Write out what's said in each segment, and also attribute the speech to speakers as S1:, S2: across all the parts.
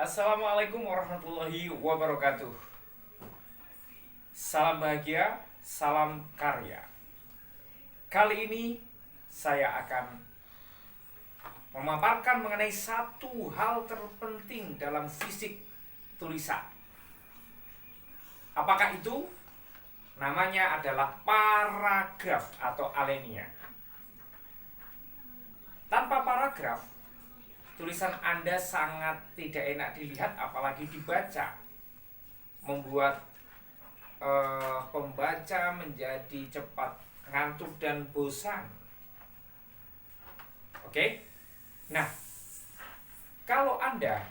S1: Assalamualaikum warahmatullahi wabarakatuh. Salam bahagia, salam karya. Kali ini saya akan memaparkan mengenai satu hal terpenting dalam fisik tulisan. Apakah itu? Namanya adalah paragraf atau alinea. Tanpa paragraf, tulisan Anda sangat tidak enak dilihat, apalagi dibaca. Membuat pembaca menjadi cepat ngantuk dan bosan. Oke? Nah, kalau Anda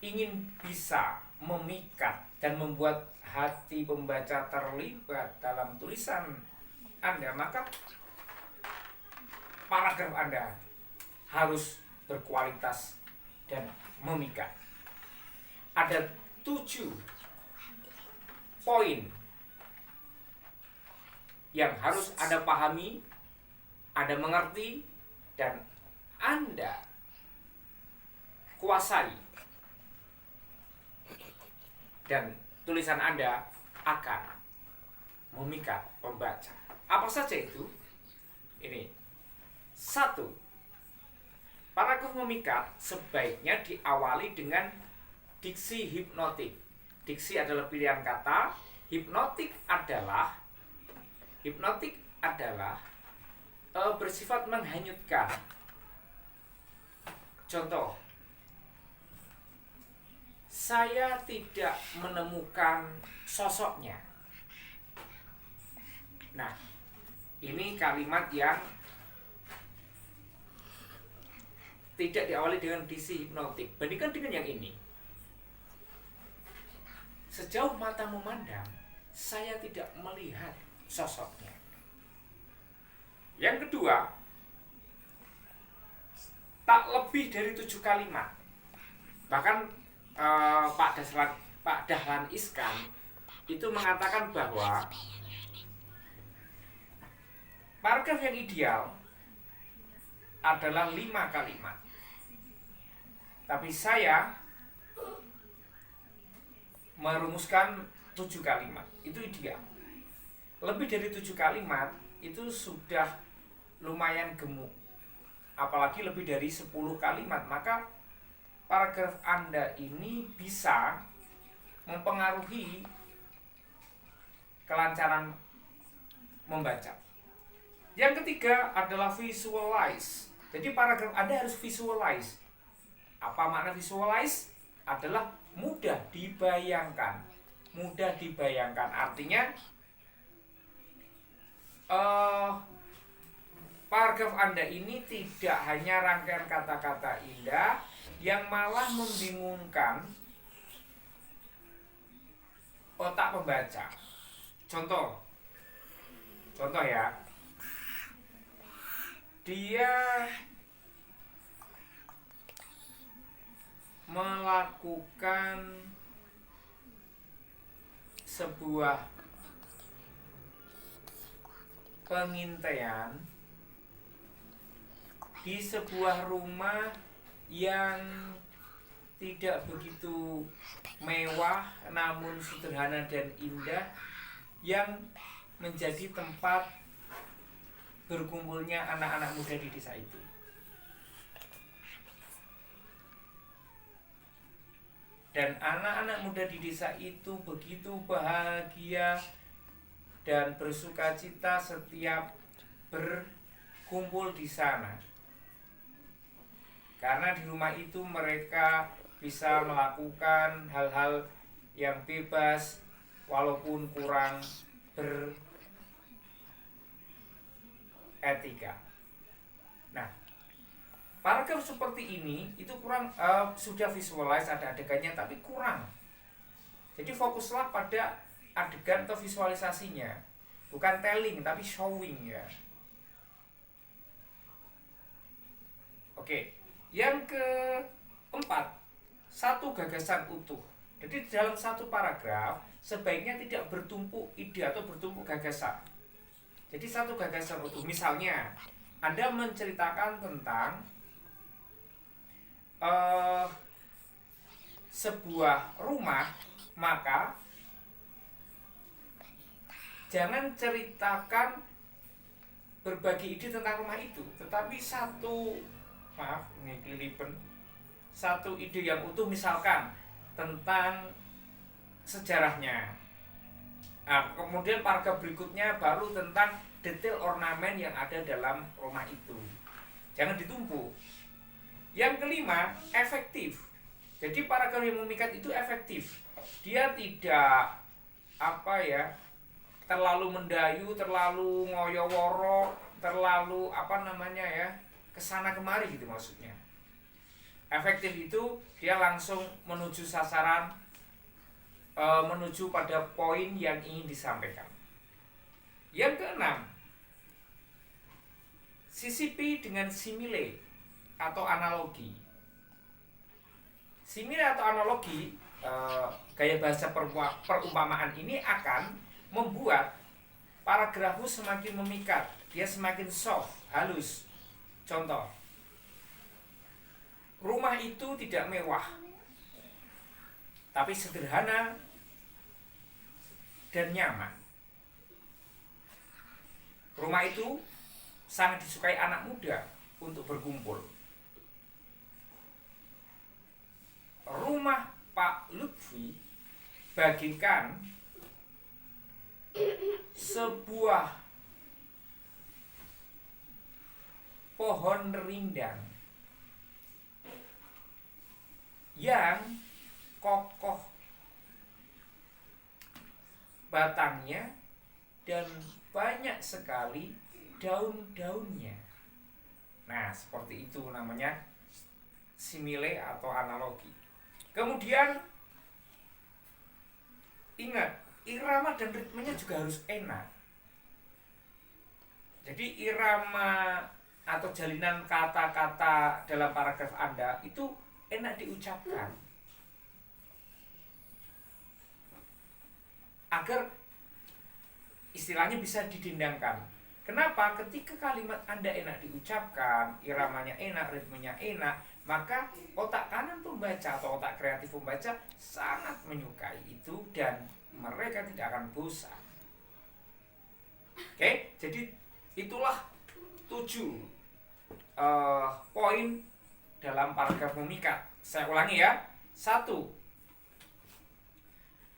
S1: ingin bisa memikat dan membuat hati pembaca terlibat dalam tulisan Anda, maka paragraf Anda harus berkualitas dan memikat. Ada 7 poin yang harus Anda pahami, Anda mengerti, dan Anda kuasai. Dan tulisan Anda akan memikat pembaca. Apa saja itu? Ini. 1. Paragraf memikat sebaiknya diawali dengan diksi hipnotik. Diksi adalah pilihan kata, hipnotik adalah bersifat menghanyutkan. Contoh, saya tidak menemukan sosoknya. Nah, ini kalimat yang tidak diawali dengan diksi hipnotik. Bandingkan dengan yang ini. Sejauh mata memandang, saya tidak melihat sosoknya. Yang kedua, tak lebih dari 7 kalimat. Bahkan Pak Dahlan Iskan itu mengatakan bahwa paragraf yang ideal adalah 5 kalimat. Tapi saya merumuskan 7 kalimat. Itu ideal. Lebih dari 7 kalimat itu sudah lumayan gemuk. Apalagi lebih dari 10 kalimat, maka paragraf Anda ini bisa mempengaruhi kelancaran membaca. Yang ketiga adalah visualize. Jadi paragraf Anda harus visualize. Apa makna visualize? Adalah mudah dibayangkan. Mudah dibayangkan artinya paragraf Anda ini tidak hanya rangkaian kata-kata indah yang malah membingungkan otak pembaca. Contoh ya. Dia melakukan sebuah pengintaian di sebuah rumah yang tidak begitu mewah namun sederhana dan indah, yang menjadi tempat berkumpulnya anak-anak muda di desa itu. Dan anak-anak muda di desa itu begitu bahagia dan bersukacita setiap berkumpul di sana. Karena di rumah itu mereka bisa melakukan hal-hal yang bebas walaupun kurang beretika. Nah, paragraf seperti ini itu kurang, sudah visualize ada adegannya tapi kurang. Jadi fokuslah pada adegan atau visualisasinya, bukan telling tapi showing ya. Oke, yang keempat, satu gagasan utuh. Jadi dalam satu paragraf sebaiknya tidak bertumpuk ide atau bertumpuk gagasan. Jadi satu gagasan utuh. Misalnya Anda menceritakan tentang sebuah rumah, maka jangan ceritakan berbagi ide tentang rumah itu, tetapi satu ide yang utuh, misalkan tentang sejarahnya. Nah, kemudian paragraf berikutnya baru tentang detail ornamen yang ada dalam rumah itu. Jangan ditumpuk. Yang kelima, efektif. Jadi paragraf yang memikat itu efektif. Dia tidak terlalu mendayu, terlalu ngoyo-woro, terlalu kesana kemari gitu maksudnya. Efektif itu dia langsung menuju sasaran, menuju pada poin yang ingin disampaikan. Yang keenam, sisipi dengan simile atau analogi. Simile atau analogi, gaya bahasa perumpamaan ini akan membuat paragrafmu semakin memikat, dia semakin soft, halus. Contoh, rumah itu tidak mewah, tapi sederhana dan nyaman. Rumah itu sangat disukai anak muda untuk berkumpul. Rumah Pak Lutfi bagikan sebuah pohon rindang yang kokoh batangnya dan banyak sekali daun-daunnya. Nah, seperti itu namanya simile atau analogi. Kemudian ingat, irama dan ritmenya juga harus enak. Jadi irama atau jalinan kata-kata dalam paragraf Anda itu enak diucapkan, agar istilahnya bisa didendangkan. Kenapa? Ketika kalimat Anda enak diucapkan, iramanya enak, ritmenya enak, maka otak kanan pembaca atau otak kreatif pembaca sangat menyukai itu dan mereka tidak akan bosan. Oke, jadi itulah 7 poin dalam paragraf memikat. Saya ulangi ya. 1.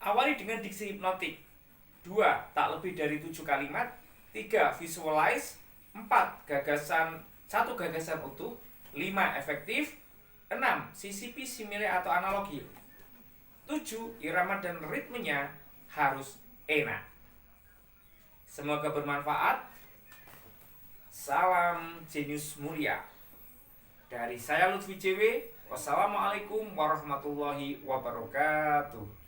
S1: Awali dengan diksi hipnotik. 2. Tak lebih dari 7 kalimat. 3. Visualize. 4. Satu gagasan utuh. 5. Efektif. 6. Sisipi, simile atau analogi. 7. Irama dan ritmenya harus enak. Semoga bermanfaat. Salam jenius mulia. Dari saya Lutfi JW. Wassalamualaikum warahmatullahi wabarakatuh.